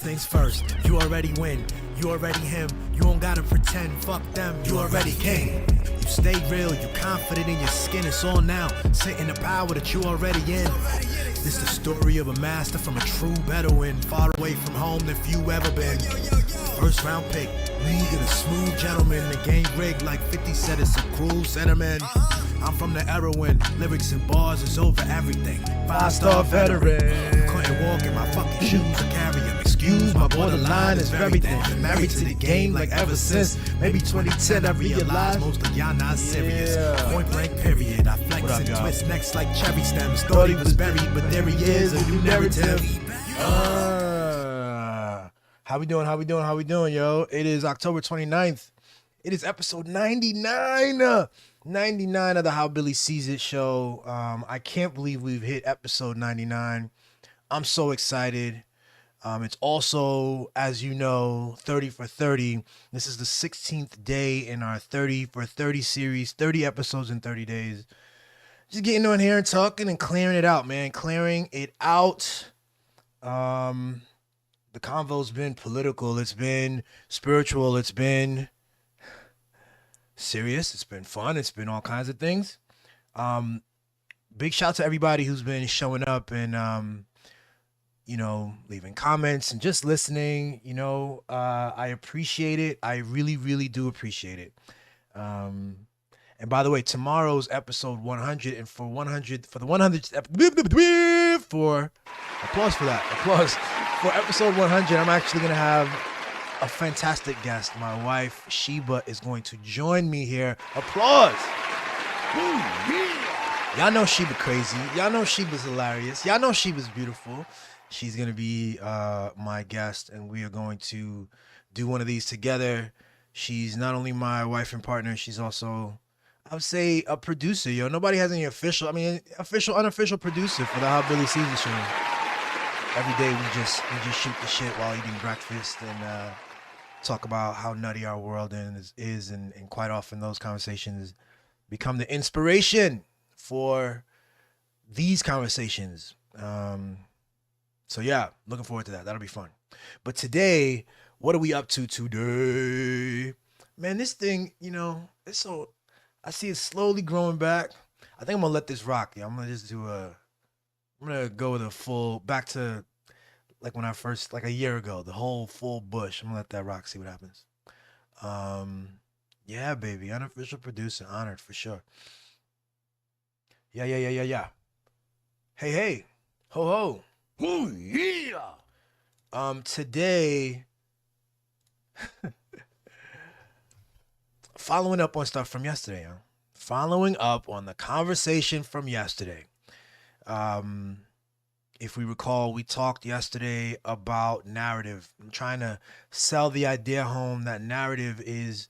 things first, you already win. You already him, you don't gotta pretend. Fuck them, you already king. You stay real, you confident in your skin. It's all now, sit in the power that you already in. This the story of a master from a true Bedouin, far away from home than few ever been. First round pick, league of the smooth gentleman. The game rigged like 50 said it's a cruel sentiment. I'm from the era when lyrics and bars is over everything. 5-star veteran. Couldn't walk in my fucking shoes or carry them. Excuse my borderline is very thin. Married to the game like ever since maybe 2010 I realized most of y'all not serious. Point blank period. I flex and twist necks like cherry stems. Thought he was buried, but there he is, a new narrative. How we doing, yo? It is October 29th. It is episode 99. 99 of the How Billy Sees It show. I can't believe we've hit episode 99. I'm so excited. It's also, as you know, 30 for 30. This is the 16th day in our 30 for 30 series, 30 episodes in 30 days. Just getting on here and talking and clearing it out, man. Clearing it out. The convo's been political. It's been spiritual. It's been serious. It's been fun. It's been all kinds of things. Big shout to everybody who's been showing up and, leaving comments and just listening. I appreciate it. I really, really do appreciate it. And by the way, tomorrow's episode 100, and for the 100th applause for that. Applause. For episode 100, I'm actually going to have a fantastic guest. My wife, Sheba, is going to join me here. Applause. Ooh, yeah. Y'all know Sheba crazy. Y'all know Sheba's hilarious. Y'all know Sheba's beautiful. She's going to be my guest, and we are going to do one of these together. She's not only my wife and partner, she's also, I would say, a producer. Yo, nobody has any official, unofficial producer for the How Billy Sees It show. Every day we just shoot the shit while eating breakfast and talk about how nutty our world is, and quite often those conversations become the inspiration for these conversations. So yeah, looking forward to that. That'll be fun. But today, what are we up to today? Man, this thing, it's so, I see it slowly growing back. I think I'm gonna let this rock. Yeah, I'm gonna go with a full, back to like when I first, like a year ago, the whole full bush. I'm gonna let that rock, see what happens. Yeah, baby, unofficial producer, honored for sure. Yeah. Hey, ho. Oh yeah. Today, following up on stuff from yesterday, following up on the conversation from yesterday. If we recall, we talked yesterday about narrative. I'm trying to sell the idea home that narrative is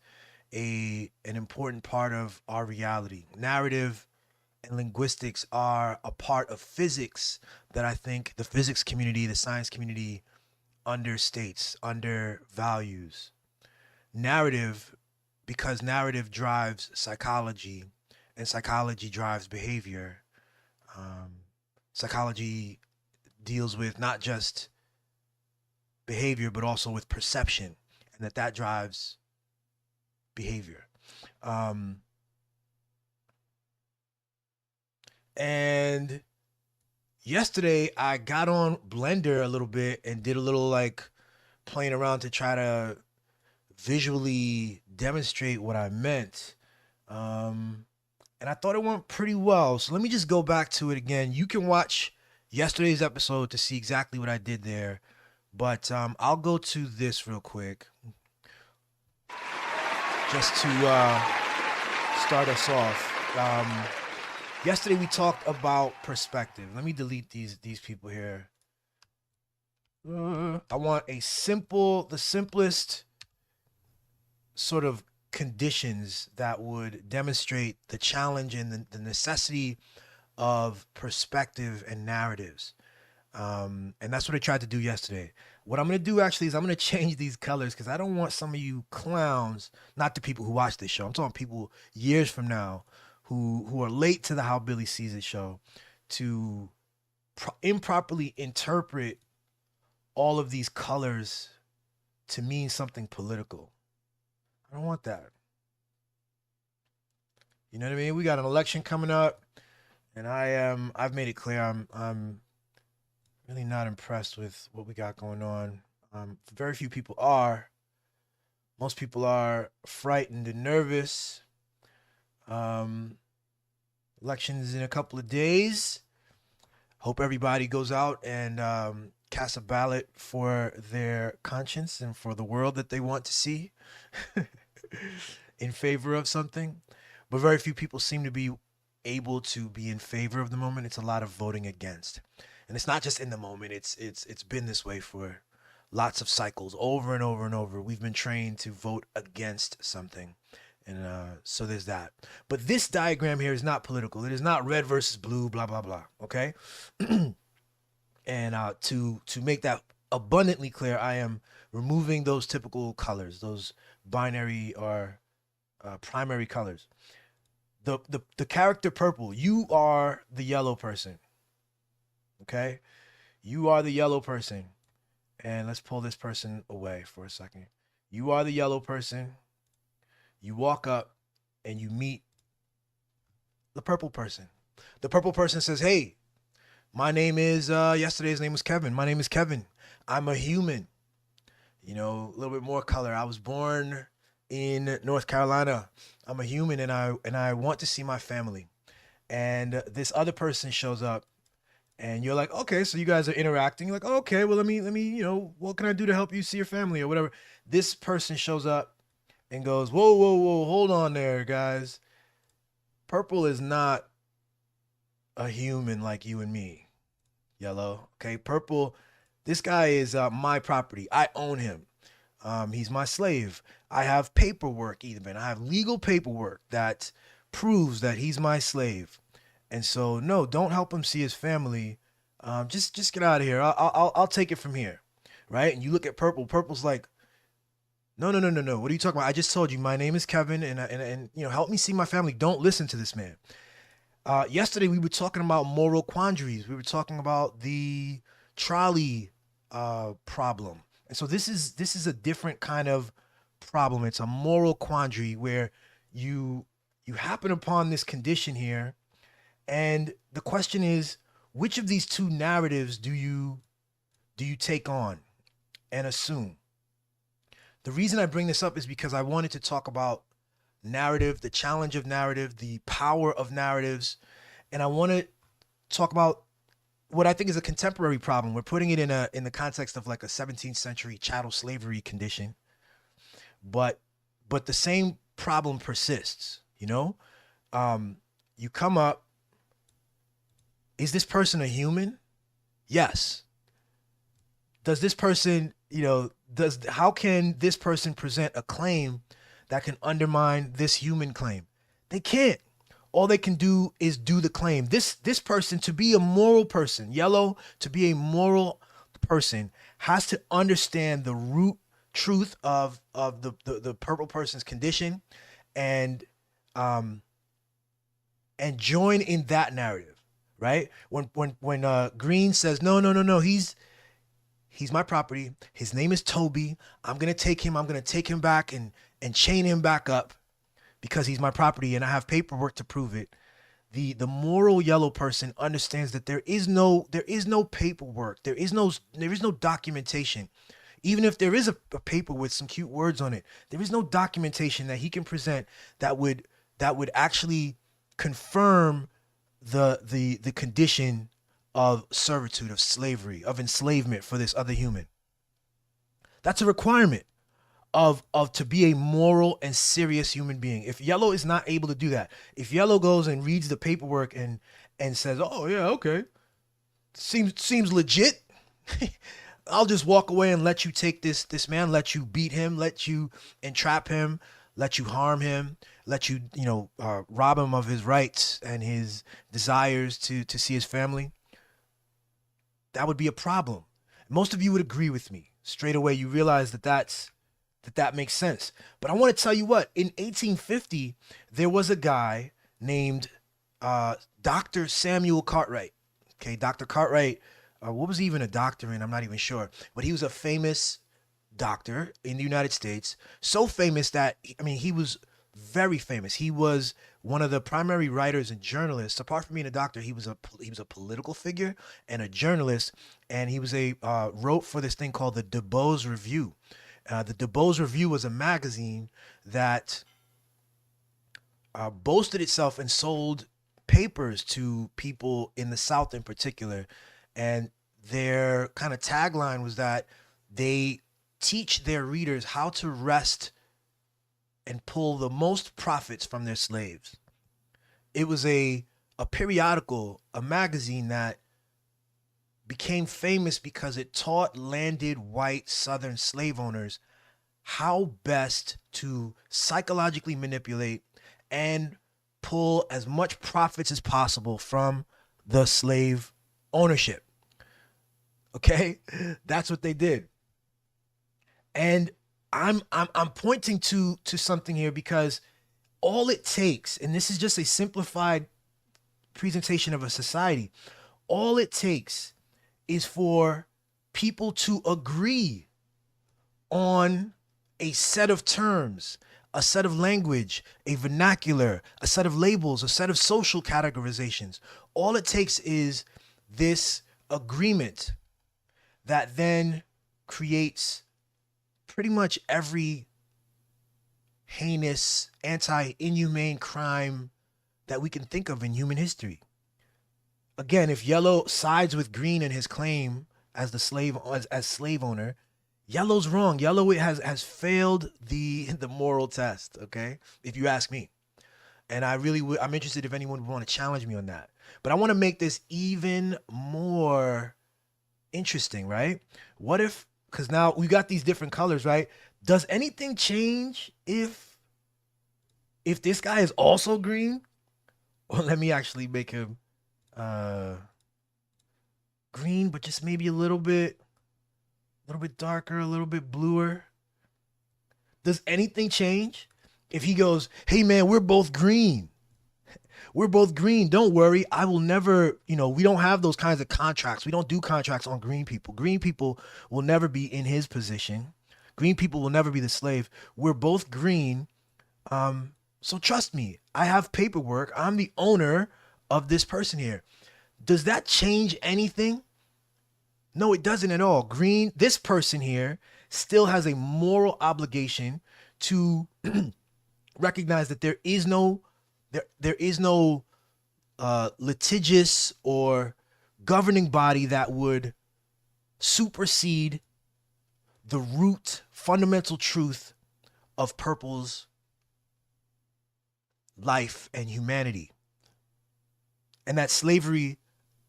an important part of our reality. Narrative and linguistics are a part of physics that I think the physics community, the science community understates, undervalues. Narrative, because narrative drives psychology, and psychology drives behavior. Psychology deals with not just behavior, but also with perception, and that drives behavior. And yesterday I got on Blender a little bit and did a little playing around to try to visually demonstrate what I meant. And I thought it went pretty well. So let me just go back to it again. You can watch yesterday's episode to see exactly what I did there. But I'll go to this real quick. Just to start us off. Yesterday we talked about perspective. Let me delete these people here. I want the simplest sort of conditions that would demonstrate the challenge and the necessity of perspective and narratives. And that's what I tried to do yesterday. What I'm going to do actually is I'm going to change these colors because I don't want some of you clowns, not the people who watch this show, I'm talking people years from now who are late to the How Billy Sees It show, to improperly interpret all of these colors to mean something political. I don't want that. You know what I mean? We got an election coming up, and I've made it clear I'm really not impressed with what we got going on. Very few people are. Most people are frightened and nervous. Elections in a couple of days. Hope everybody goes out and casts a ballot for their conscience and for the world that they want to see in favor of something. But very few people seem to be able to be in favor of the moment. It's a lot of voting against. And it's not just in the moment. It's been this way for lots of cycles, over and over and over. We've been trained to vote against something. And so there's that. But this diagram here is not political. It is not red versus blue, blah, blah, blah. Okay? And to make that abundantly clear, I am removing those typical colors, those binary or primary colors. The character purple, you are the yellow person. Okay? You are the yellow person. And let's pull this person away for a second. You are the yellow person. You walk up and you meet the purple person. The purple person says, hey, my name is, yesterday's name was Kevin. My name is Kevin. I'm a human. You know, a little bit more color. I was born in North Carolina. I'm a human and I want to see my family. And this other person shows up and you're like, okay, so you guys are interacting. You're like, oh, okay, well, let me, you know, what can I do to help you see your family or whatever? This person shows up and goes, whoa, whoa, whoa, hold on there, guys. Purple is not a human like you and me, yellow. Okay, purple, this guy is my property. I own him. He's my slave. I have paperwork even. I have legal paperwork that proves that he's my slave. And so, no, don't help him see his family. Just get out of here. I'll take it from here, right? And you look at purple. Purple's like, no. What are you talking about? I just told you my name is Kevin, and you know, help me see my family. Don't listen to this man. Yesterday we were talking about moral quandaries. We were talking about the trolley problem, and so this is a different kind of problem. It's a moral quandary where you happen upon this condition here, and the question is, which of these two narratives do you take on and assume? The reason I bring this up is because I wanted to talk about narrative, the challenge of narrative, the power of narratives, and I want to talk about what I think is a contemporary problem. We're putting it in the context of like a 17th century chattel slavery condition, but the same problem persists. You know, you come up. Is this person a human? Yes. Does this person, you know, how can this person present a claim that can undermine this human claim? They can't. All they can do is do the claim. This person, to be a moral person, yellow, to be a moral person, has to understand the root truth of the purple person's condition and join in that narrative. Right? When Green says, no, he's my property. His name is Toby. I'm going to take him back and chain him back up because he's my property and I have paperwork to prove it. The moral yellow person understands that there is no paperwork. There is no documentation. Even if there is a paper with some cute words on it, there is no documentation that he can present that would actually confirm the condition of servitude, of slavery, of enslavement for this other human. That's a requirement of to be a moral and serious human being. If yellow is not able to do that, if yellow goes and reads the paperwork and says, oh yeah, okay, seems legit, I'll just walk away and let you take this man, let you beat him, let you entrap him, let you harm him, let you, rob him of his rights and his desires to see his family. That would be a problem. Most of you would agree with me. Straight away, you realize that makes sense. But I want to tell you what, in 1850, there was a guy named Dr. Samuel Cartwright. Okay, Dr. Cartwright what was he even a doctor in? I'm not even sure. But he was a famous doctor in the United States. So famous that, I mean, he was very famous. He was one of the primary writers and journalists. Apart from being a doctor, he was a political figure and a journalist. And he was wrote for this thing called the DuBose Review. The DuBose Review was a magazine that boasted itself and sold papers to people in the South in particular. And their kind of tagline was that they teach their readers how to wrest and pull the most profits from their slaves. It was a periodical, a magazine that became famous because it taught landed white Southern slave owners how best to psychologically manipulate and pull as much profits as possible from the slave ownership. Okay? That's what they did. And I'm pointing to something here because all it takes, and this is just a simplified presentation of a society, all it takes is for people to agree on a set of terms, a set of language, a vernacular, a set of labels, a set of social categorizations. All it takes is this agreement that then creates pretty much every heinous, anti-inhumane crime that we can think of in human history. Again, if yellow sides with green in his claim as the slave as slave owner, yellow's wrong. Yellow has failed the moral test, okay? If you ask me. And I'm interested if anyone would want to challenge me on that. But I want to make this even more interesting, right? What if, because now we got these different colors, right? Does anything change if this guy is also green? Or let me actually make him green, but just maybe a little bit darker, a little bit bluer. Does anything change if he goes, hey man, we're both green. We're both green. Don't worry. I will never, we don't have those kinds of contracts. We don't do contracts on green people. Green people will never be in his position. Green people will never be the slave. We're both green. So trust me, I have paperwork. I'm the owner of this person here. Does that change anything? No, it doesn't at all. Green, this person here still has a moral obligation to recognize that there is no litigious or governing body that would supersede the root fundamental truth of purple's life and humanity. And that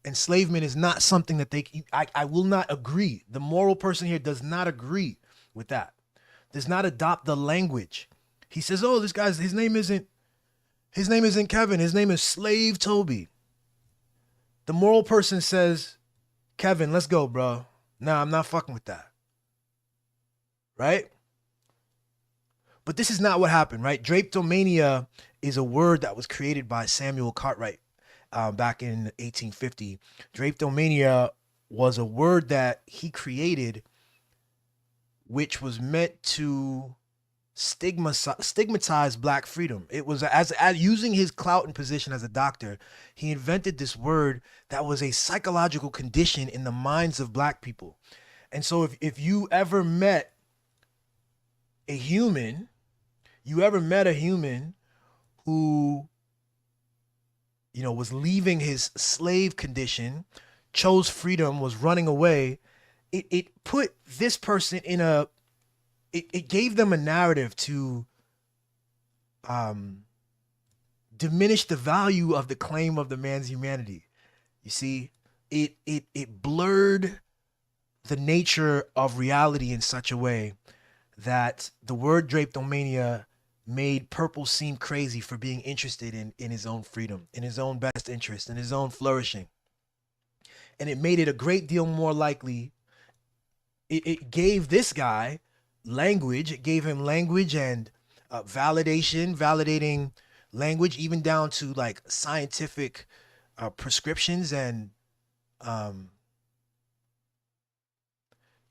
enslavement is not something that I will not agree. The moral person here does not agree with that. Does not adopt the language. He says, oh, this guy's, his name isn't Kevin. His name is Slave Toby. The moral person says, Kevin, let's go, bro. Nah, I'm not fucking with that. Right? But this is not what happened, right? Drapetomania is a word that was created by Samuel Cartwright back in 1850. Drapetomania was a word that he created which was meant to stigmatize black freedom. It was as using his clout and position as a doctor, he invented this word that was a psychological condition in the minds of black people. And so if you ever met a human who, was leaving his slave condition, chose freedom, was running away, it put this person in it gave them a narrative to diminish the value of the claim of the man's humanity. You see, it blurred the nature of reality in such a way that the word drapetomania made Purple seem crazy for being interested in his own freedom, in his own best interest, in his own flourishing. And it made it a great deal more likely. It gave this guy language. It gave him language and validating language, even down to like scientific prescriptions and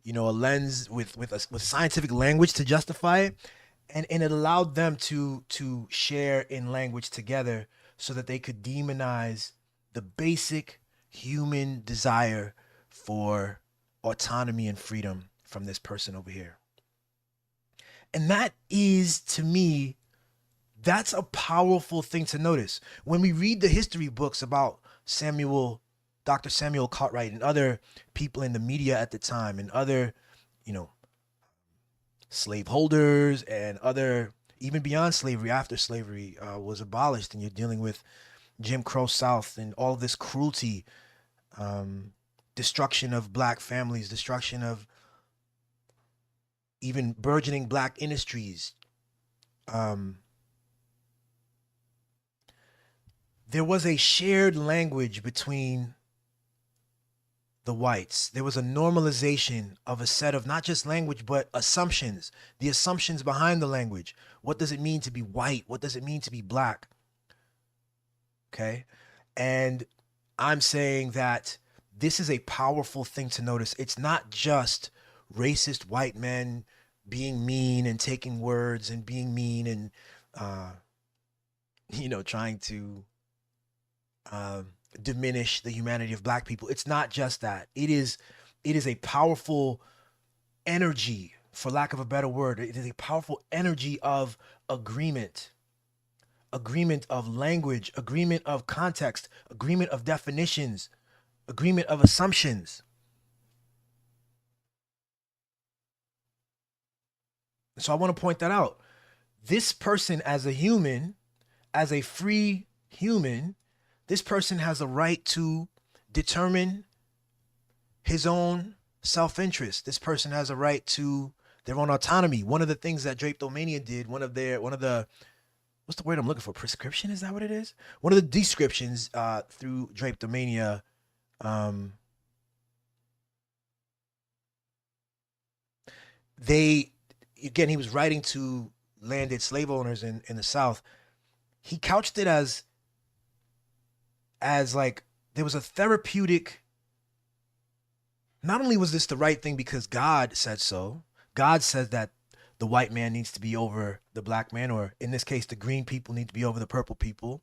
a lens with scientific language to justify it, and it allowed them to share in language together so that they could demonize the basic human desire for autonomy and freedom from this person over here. And that is, to me, that's a powerful thing to notice. When we read the history books about Dr. Samuel Cartwright and other people in the media at the time, and other, slaveholders and other, even beyond slavery, after slavery was abolished, and you're dealing with Jim Crow South and all of this cruelty, destruction of black families, destruction of even burgeoning black industries. There was a shared language between the whites. There was a normalization of a set of not just language, but assumptions, the assumptions behind the language. What does it mean to be white? What does it mean to be black? Okay. And I'm saying that this is a powerful thing to notice. It's not just racist white men being mean and taking words and being mean and, trying to diminish the humanity of black people. It's not just that. It is a powerful energy, for lack of a better word. It is a powerful energy of agreement of language, agreement of context, agreement of definitions, agreement of assumptions. So I want to point that out. This person, as a human, as a free human, this person has a right to determine his own self-interest. This person has a right to their own autonomy. One of the things that Drapetomania did, one of the, what's the word I'm looking for? Prescription? Is that what it is? One of the descriptions through Drapetomania, he was writing to landed slave owners in the South. He couched it as like there was a therapeutic. Not only was this the right thing because God said so, God said that the white man needs to be over the black man, or in this case, the green people need to be over the purple people.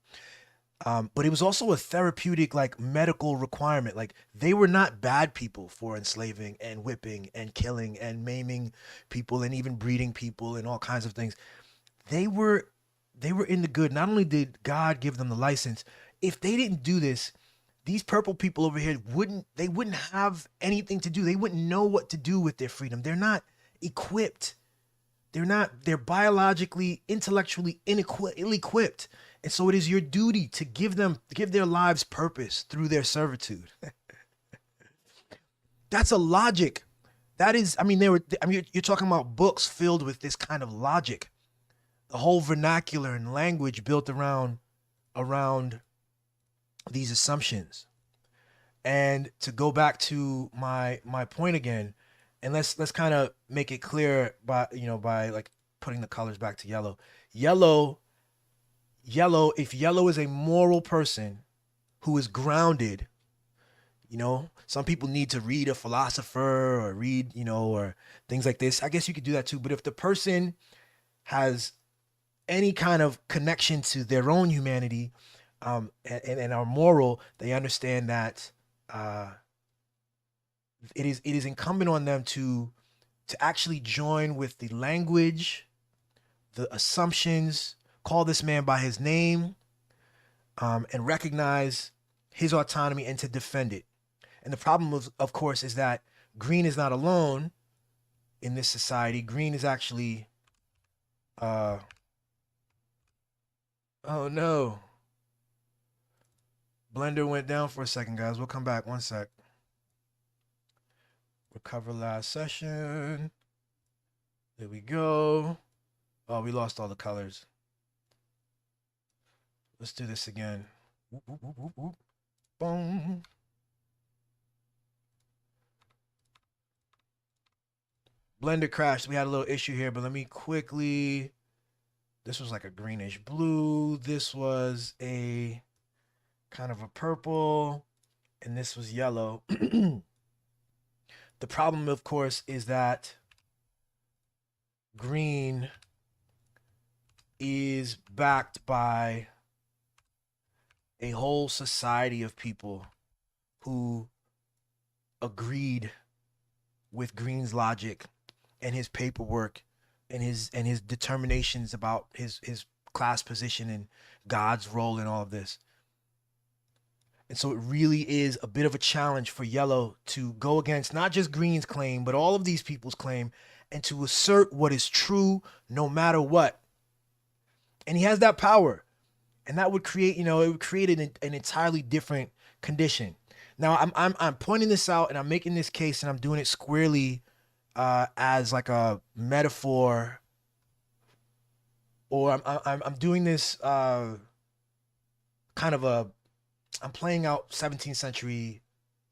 But it was also a therapeutic, like, medical requirement. Like, they were not bad people for enslaving and whipping and killing and maiming people and even breeding people and all kinds of things. They were in the good. Not only did God give them the license, if they didn't do this, these purple people over here wouldn't have anything to do. They wouldn't know what to do with their freedom. They're not equipped. They're biologically, intellectually ill-equipped. And so it is your duty to give their lives purpose through their servitude. That's a logic. That is, you're talking about books filled with this kind of logic. The whole vernacular and language built around these assumptions. And to go back to my point again, and let's kind of make it clear by like putting the colors back to yellow. If yellow is a moral person who is grounded, some people need to read a philosopher or read, or things like this. I guess you could do that too. But if the person has any kind of connection to their own humanity, and are moral, they understand that it is incumbent on them to actually join with the language, the assumptions, call this man by his name, and recognize his autonomy and to defend it. And the problem, of course, is that green is not alone in this society. Green is actually, oh no. Blender went down for a second, guys. We'll come back. One sec. Recover last session. There we go. Oh, we lost all the colors. Let's do this again. Whoop, whoop, whoop, whoop, whoop. Boom. Blender crashed. We had a little issue here, but let me quickly. This was like a greenish blue. This was a kind of a purple, and this was yellow. The The problem, of course, is that green is backed by a whole society of people who agreed with Green's logic and his paperwork and his determinations about his class position and God's role in all of this. And so it really is a bit of a challenge for Yellow to go against not just Green's claim, but all of these people's claim, and to assert what is true no matter what. And he has that power. And that would create, it would create an entirely different condition. Now, I'm pointing this out and I'm making this case and I'm doing it squarely as like a metaphor, or I'm doing this kind of I'm playing out 17th century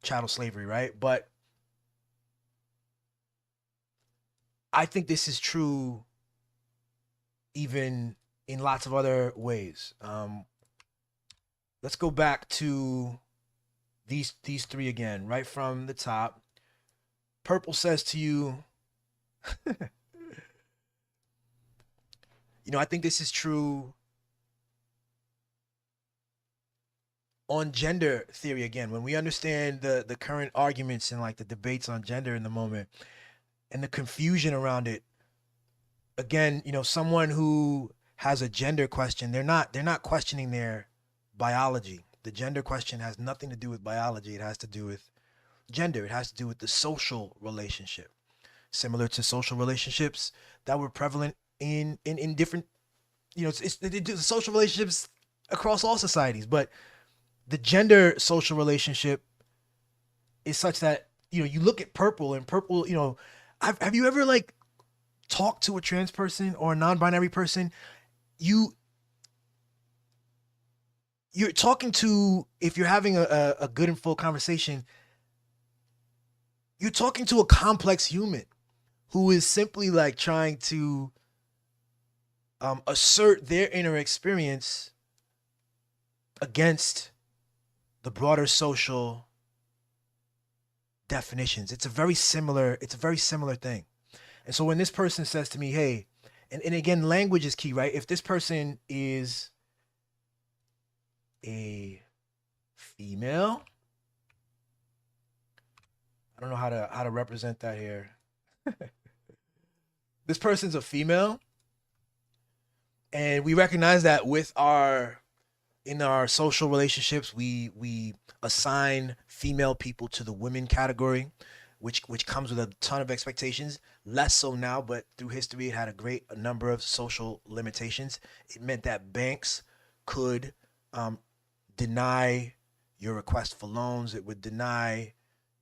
chattel slavery, right? But I think this is true even in lots of other ways. Let's go back to these three again, right from the top. Purple says to you, I think this is true on gender theory again. When we understand the current arguments and like the debates on gender in the moment and the confusion around it, again, someone who has a gender question, they're not questioning their biology. The gender question has nothing to do with biology. It has to do with gender. It has to do with the social relationship, similar to social relationships that were prevalent in different, it's the social relationships across all societies. But the gender social relationship is such that, you look at purple, and purple, have you ever like talked to a trans person or a non-binary person? You're talking to, if you're having a good and full conversation, you're talking to a complex human who is simply like trying to assert their inner experience against the broader social definitions. It's a very similar thing. And so when this person says to me, hey, and again, language is key, right? If this person is a female, I don't know how to represent that here. This person's a female, and we recognize that in our social relationships, we assign female people to the women category, which comes with a ton of expectations. Less so now, but through history, it had a number of social limitations. It meant that banks could deny your request for loans. It would deny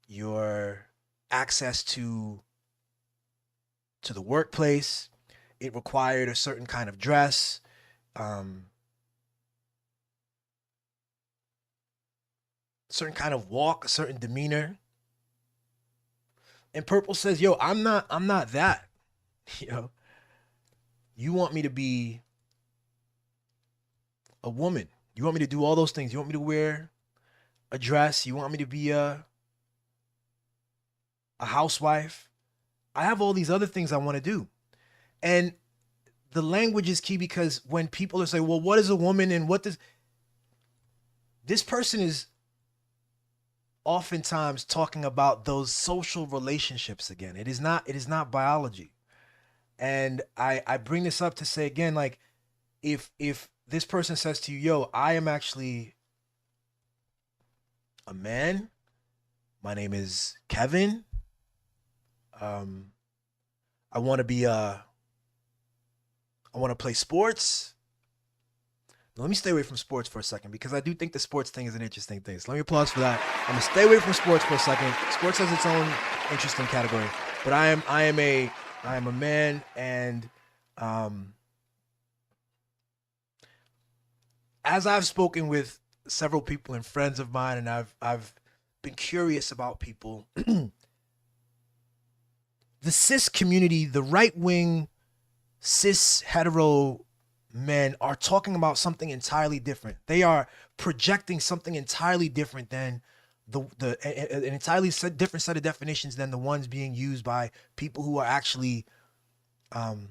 your access to the workplace. It required a certain kind of dress. Certain kind of walk, a certain demeanor. And purple says, yo, I'm not that. You want me to be a woman. You want me to do all those things. You want me to wear a dress. You want me to be a housewife. I have all these other things I want to do. And the language is key, because when people are saying, well, what is a woman and what does this person is oftentimes talking about those social relationships again. It is not biology. And I bring this up to say again, like, if this person says to you, yo, I am actually a man, my name is Kevin, I want to play sports. Now, let me stay away from sports for a second, because I do think the sports thing is an interesting thing. So let me pause for that. I'm gonna stay away from sports for a second. Sports has its own interesting category, but I am a man, and as I've spoken with several people and friends of mine, and I've been curious about people, the cis community, the right wing cis hetero men are talking about something entirely different. They are projecting something entirely different than an entirely different set of definitions than the ones being used by people um,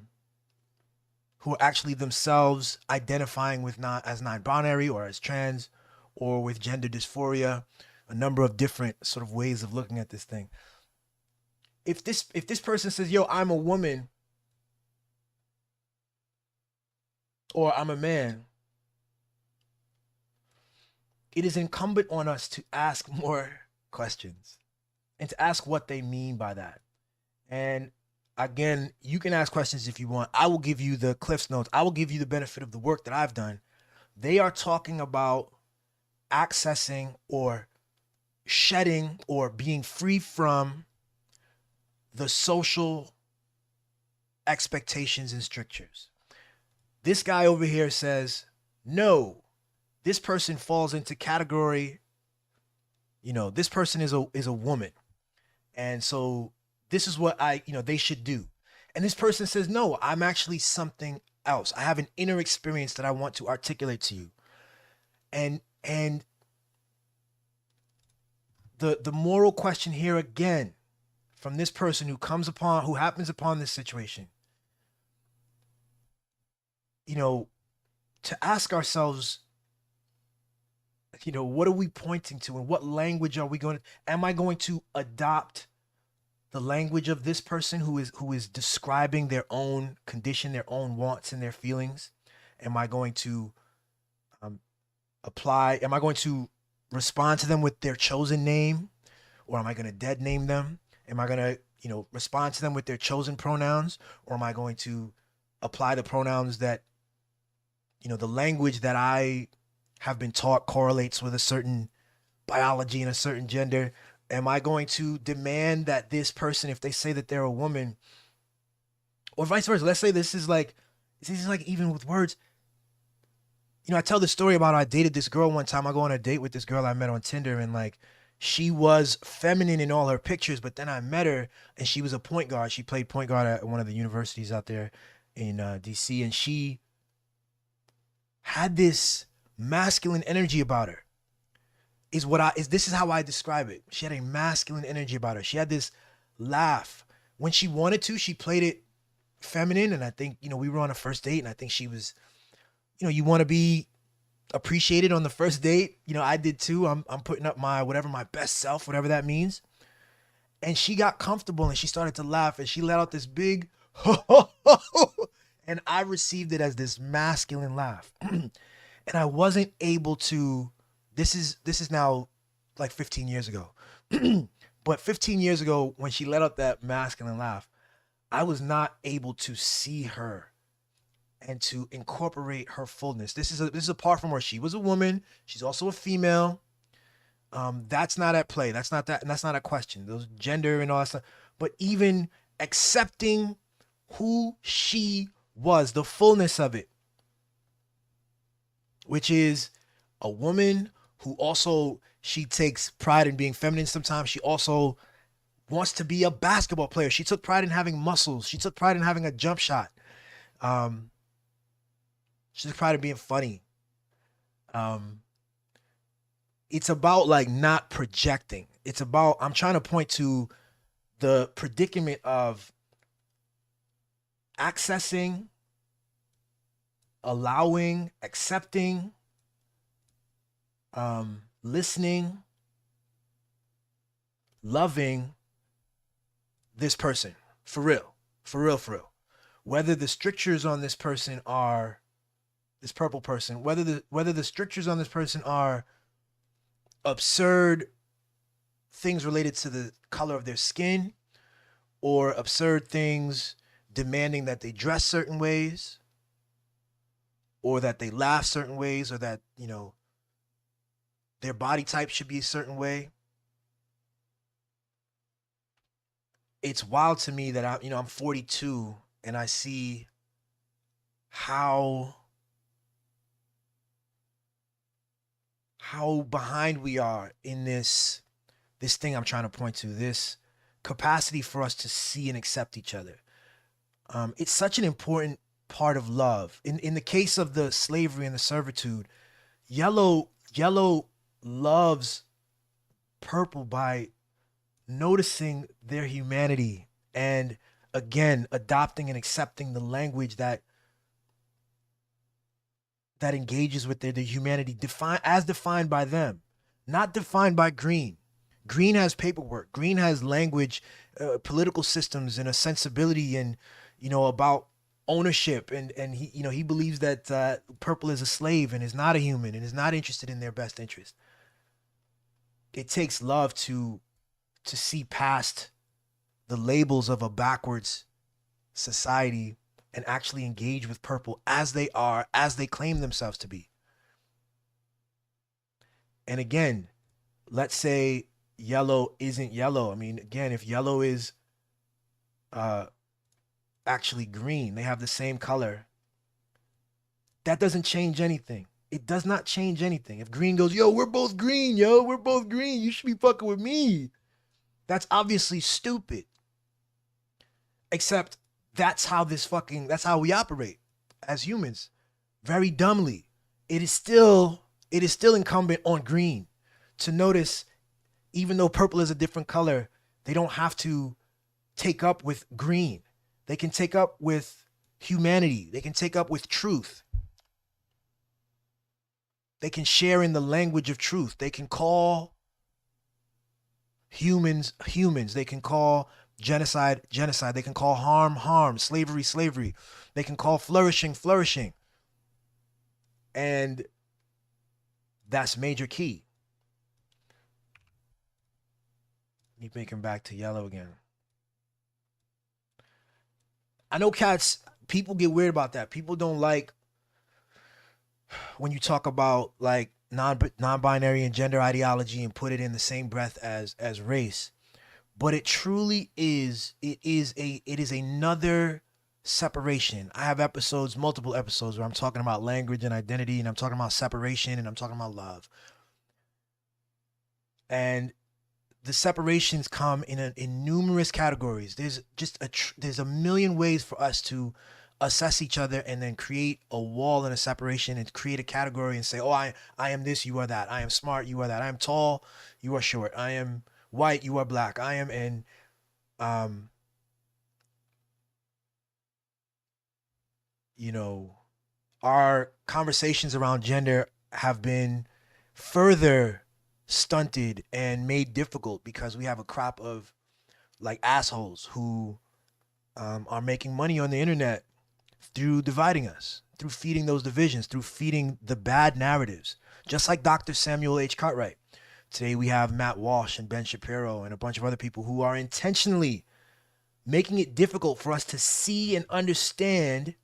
who are actually themselves identifying with not as non-binary or as trans or with gender dysphoria, a number of different sort of ways of looking at this thing. If this person says, yo, I'm a woman or I'm a man, it is incumbent on us to ask more questions and to ask what they mean by that. And again, you can ask questions if you want. I will give you the Cliff's Notes. I will give you the benefit of the work that I've done. They are talking about accessing or shedding or being free from the social expectations and strictures. This guy over here says, no, this person falls into category, this person is a woman. And so this is what they should do. And this person says, no, I'm actually something else. I have an inner experience that I want to articulate to you. And the moral question here again, from this person who happens upon this situation, to ask ourselves, what are we pointing to and what language are we am I going to adopt the language of this person who is describing their own condition, their own wants and their feelings? Am I going to am I going to respond to them with their chosen name, or am I going to dead name them? Am I going to, respond to them with their chosen pronouns, or am I going to apply the pronouns that, the language that I have been taught correlates with a certain biology and a certain gender? Am I going to demand that this person, if they say that they're a woman, or vice versa, let's say this is like even with words, I tell this story about how I dated this girl one time. I go on a date with this girl I met on Tinder, and like, she was feminine in all her pictures, but then I met her and she was a point guard. She played point guard at one of the universities out there in DC, and she had this masculine energy about her. This is how I describe it. She had a masculine energy about her. She had this laugh. When she wanted to, she played it feminine. And I think, we were on a first date, and I think she was, you want to be appreciated on the first date. I did too. I'm putting up my best self, whatever that means. And she got comfortable and she started to laugh, and she let out this big and I received it as this masculine laugh. And I wasn't able to. This is now like 15 years ago. But 15 years ago, when she let out that masculine laugh, I was not able to see her and to incorporate her fullness. This is apart from where she was a woman. She's also a female. That's not at play. That's not a question. Those gender and all that stuff. But even accepting who she was, the fullness of it, which is a woman who also, she takes pride in being feminine sometimes. She also wants to be a basketball player. She took pride in having muscles. She took pride in having a jump shot. She took pride in being funny. It's about like not projecting. It's about, I'm trying to point to the predicament of accessing, allowing, accepting, listening, loving this person for real. Whether the strictures on this person are this purple person, whether the strictures on this person are absurd things related to the color of their skin, or absurd things demanding that they dress certain ways, or that they laugh certain ways, or that, their body type should be a certain way. It's wild to me that I'm 42 and I see how behind we are in this thing I'm trying to point to, this capacity for us to see and accept each other. It's such an important part of love. In the case of the slavery and the servitude, yellow loves purple by noticing their humanity and again adopting and accepting the language that engages with their humanity, defined by them, not defined by green. Green has paperwork. Green has language, political systems, and a sensibility, and about ownership. And he believes that purple is a slave and is not a human and is not interested in their best interest. It takes love to see past the labels of a backwards society and actually engage with purple as they are, as they claim themselves to be. And again, let's say yellow isn't yellow. I mean, again, if yellow is actually green, they have the same color, that doesn't change anything. It does not change anything. If green goes, yo, we're both green, you should be fucking with me, that's obviously stupid. Except that's how we operate as humans, very dumbly. It is still incumbent on green to notice, even though purple is a different color, they don't have to take up with green. They can take up with humanity. They can take up with truth. They can share in the language of truth. They can call humans. They can call genocide. They can call harm, slavery. They can call flourishing. And that's major key. Let me make him back to yellow again. I know people get weird about that. People don't like when you talk about like non-binary and gender ideology and put it in the same breath as race. But it truly is, it is another separation. I have multiple episodes where I'm talking about language and identity, and I'm talking about separation, and I'm talking about love. And the separations come in numerous categories. There's a million ways for us to assess each other and then create a wall and a separation and create a category and say, oh, I am this, you are that. I am smart, you are that. I am tall, you are short. I am white, you are black. I am in our conversations around gender have been further stunted and made difficult because we have a crop of like assholes who are making money on the internet through dividing us, through feeding those divisions, through feeding the bad narratives, just like Dr. Samuel H. Cartwright. Today we have Matt Walsh and Ben Shapiro and a bunch of other people who are intentionally making it difficult for us to see and understand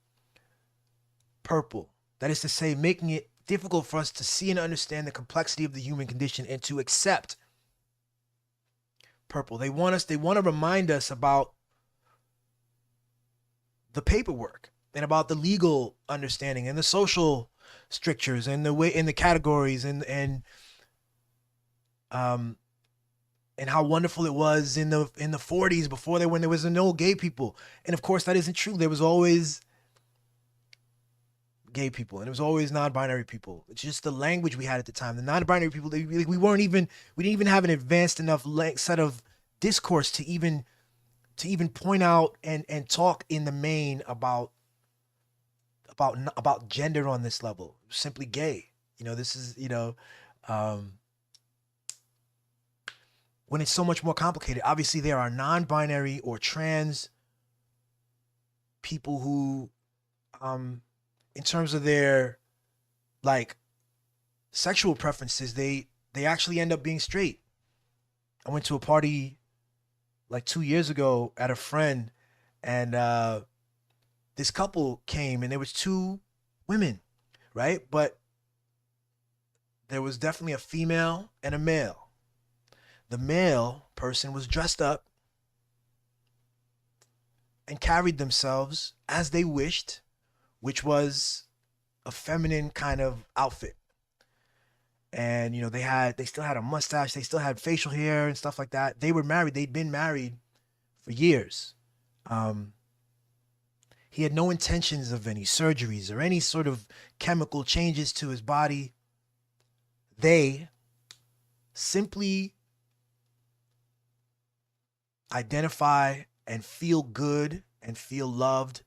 purple. That is to say, making it difficult for us to see and understand the complexity of the human condition and to accept purple. They want to remind us about the paperwork and about the legal understanding and the social strictures and the way in the categories and how wonderful it was in the 40s when there was no gay people. And of course that isn't true. There was always gay people and it was always non-binary people. It's just the language we had at the time. The non-binary people, we didn't even have an advanced enough set of discourse to even point out and talk in the main about gender on this level. Simply gay. This is when it's so much more complicated. Obviously there are non-binary or trans people who in terms of their like sexual preferences, they actually end up being straight. I went to a party like 2 years ago at a friend, and this couple came, and there was two women, right? But there was definitely a female and a male. The male person was dressed up and carried themselves as they wished, which was a feminine kind of outfit. And, they still had a mustache. They still had facial hair and stuff like that. They were married. They'd been married for years. He had no intentions of any surgeries or any sort of chemical changes to his body. They simply identify and feel good and feel loved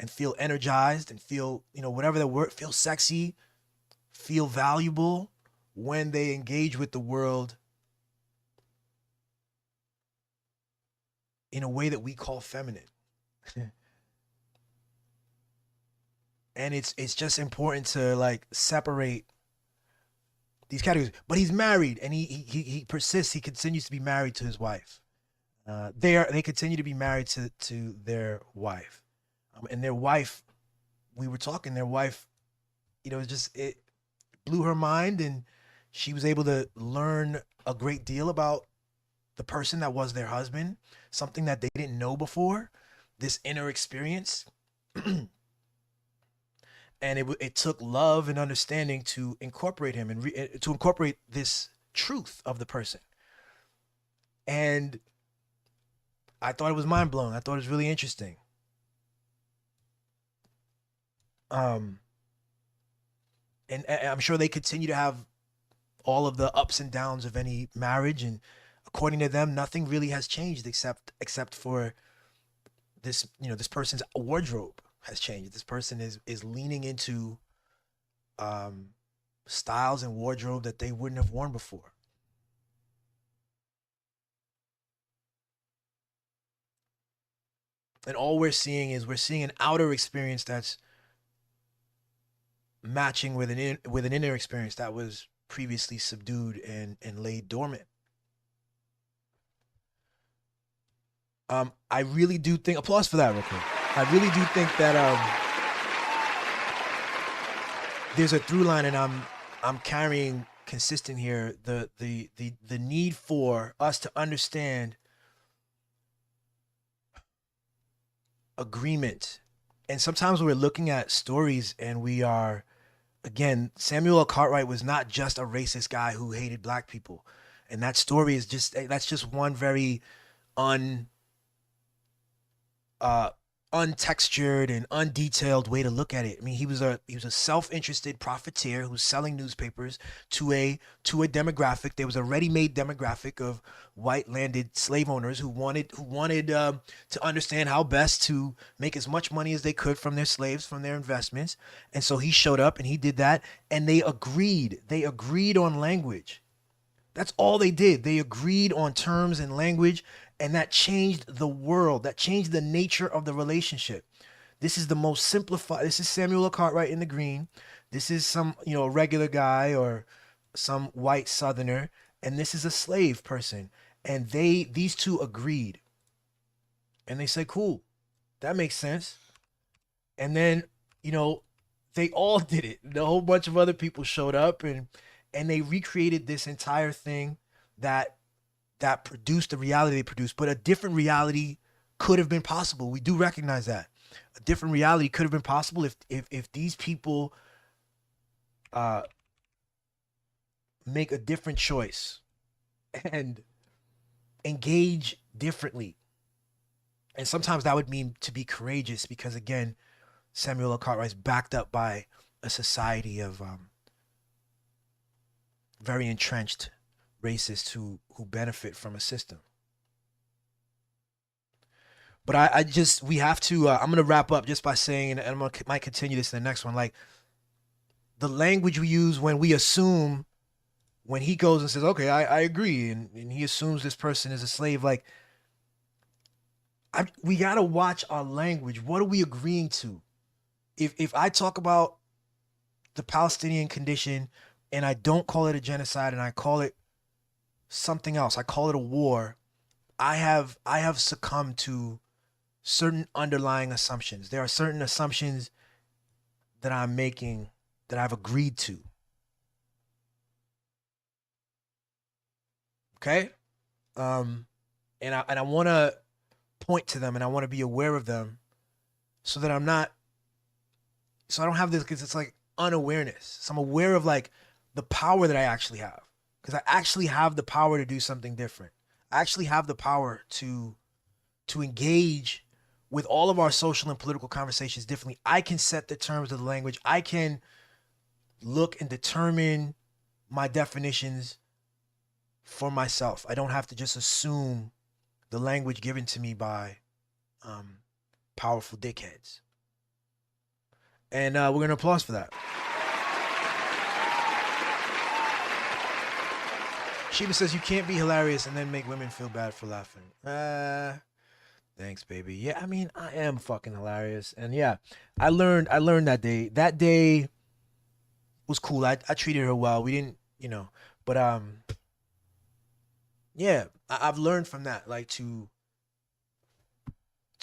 and feel energized and feel, whatever the word, feel sexy, feel valuable when they engage with the world in a way that we call feminine. And it's just important to like separate these categories. But he's married, and he persists. He continues to be married to his wife. They continue to be married to their wife, and their wife. We were talking. Their wife, it blew her mind, and she was able to learn a great deal about the person that was their husband, something that they didn't know before. This inner experience. And it took love and understanding to incorporate him and to incorporate this truth of the person. And I thought it was mind blowing. I thought it was really interesting. And I'm sure they continue to have all of the ups and downs of any marriage. And according to them, nothing really has changed except for this, this person's wardrobe has changed. This person is leaning into styles and wardrobe that they wouldn't have worn before. And all we're seeing an outer experience that's matching with an inner experience that was previously subdued and laid dormant. I really do think, applause for that real quick. I really do think that there's a through line, and I'm carrying consistent here the need for us to understand agreement. And sometimes we're looking at stories and we are, again, Samuel L. Cartwright was not just a racist guy who hated black people. And that story is that's just one very untextured and undetailed way to look at it. I mean, he was a self-interested profiteer who's selling newspapers to a demographic. There was a ready-made demographic of white landed slave owners who wanted to understand how best to make as much money as they could from their slaves, from their investments. And so he showed up and he did that, and they agreed on language. That's all they did. They agreed on terms and language, and that changed the world. That changed the nature of the relationship. This is the most simplified. This is Samuel L. Cartwright in the green. This is some, a regular guy or some white southerner, and this is a slave person. And these two agreed. And they said, cool, that makes sense. And then, they all did it. A whole bunch of other people showed up and they recreated this entire thing that produced the reality they produced. But a different reality could have been possible. We do recognize that. A different reality could have been possible if these people make a different choice and engage differently. And sometimes that would mean to be courageous, because again, Samuel L. Cartwright's backed up by a society of very entrenched racists who benefit from a system. But we have to, I'm going to wrap up just by saying, and might continue this in the next one, like the language we use when we assume, when he goes and says, okay, I agree, and he assumes this person is a slave, like, we got to watch our language. What are we agreeing to? If I talk about the Palestinian condition and I don't call it a genocide and I call it something else, I call it a war, I have succumbed to certain underlying assumptions. There are certain assumptions that I'm making that I've agreed to. Okay? And I want to point to them, and I want to be aware of them so that I don't have this, because it's like unawareness. So I'm aware of like the power that I actually have, because I actually have the power to do something different. I actually have the power to engage with all of our social and political conversations differently. I can set the terms of the language. I can look and determine my definitions for myself. I don't have to just assume the language given to me by powerful dickheads. And we're going to applause for that. Sheba says you can't be hilarious and then make women feel bad for laughing. Thanks, baby. Yeah, I mean, I am fucking hilarious. And yeah, I learned that day. That day was cool. I treated her well. We didn't, but yeah, I've learned from that, like to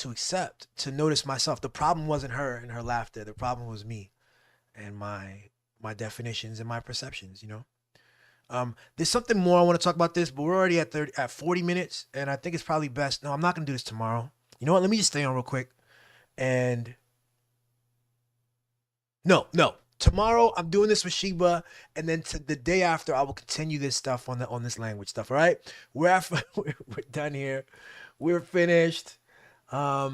accept, to notice myself. The problem wasn't her and her laughter. The problem was me and my definitions and my perceptions, There's something more I want to talk about this, but we're already at 40 minutes, and I think it's probably best. No, I'm not going to do this tomorrow. You know what? Let me just stay on real quick. And no. Tomorrow I'm doing this with Sheba, and then the day after I will continue this stuff on this language stuff. All right, we're done here. We're finished. Let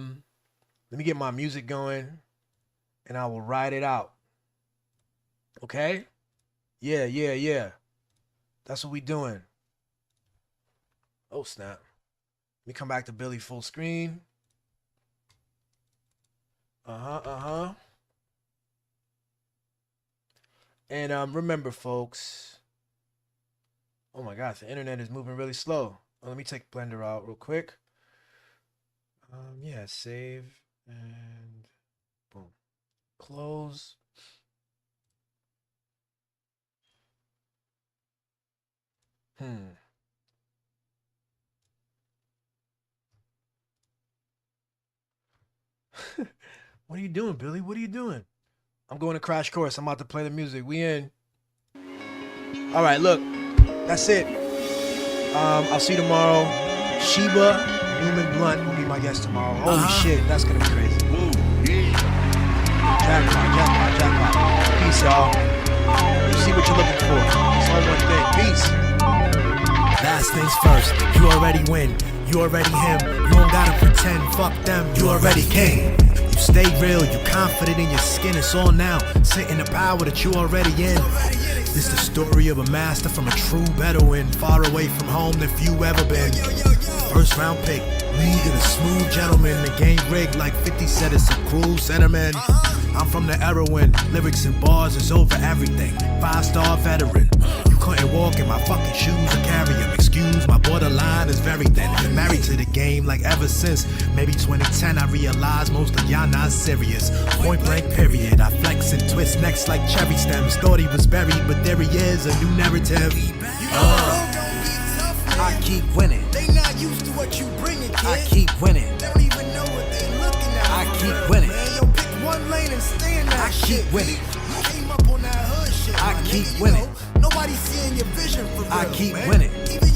me get my music going, and I will ride it out. Okay? Yeah. That's what we doing. Oh snap! Let me come back to Billy full screen. And remember, folks. Oh my gosh, the internet is moving really slow. Let me take Blender out real quick. Yeah, save and boom, close. What are you doing, Billy? What are you doing? I'm going to crash course. I'm about to play the music. We in. All right, look. That's it. I'll see you tomorrow. Sheba Newman Blunt will be my guest tomorrow. Holy shit, that's going to be crazy. Jackpot. Peace, y'all. You see what you're looking for. It's only one thing. Peace. Last things first, you already win. You already him. You don't gotta pretend. Fuck them. You already king. You stay real. You confident in your skin. It's all now. Sit in the power that you already in. This the story of a master from a true Bedouin, far away from home than few ever been. First round pick, league of the smooth gentleman. The game rigged like 50 said it's a cruel sentiment. I'm from the era when lyrics and bars is over everything. 5-star veteran. You couldn't walk in my fucking shoes or carry them. Excuse my borderline is very thin. Been married to the game like ever since maybe 2010. I realized most of y'all not serious. Point blank period. I flex and twist necks like cherry stems. Thought he was buried, but there he is, a new narrative. I keep winning. They not used to what you bringing, kid. I keep winning. They don't even know what they looking at. I keep winning. Man, yo, pick one lane and stay in that I shit. keep winning. You came up on that hood shit. I my keep nigga, winning. Nobody seeing your vision for real, I keep man. winning. Even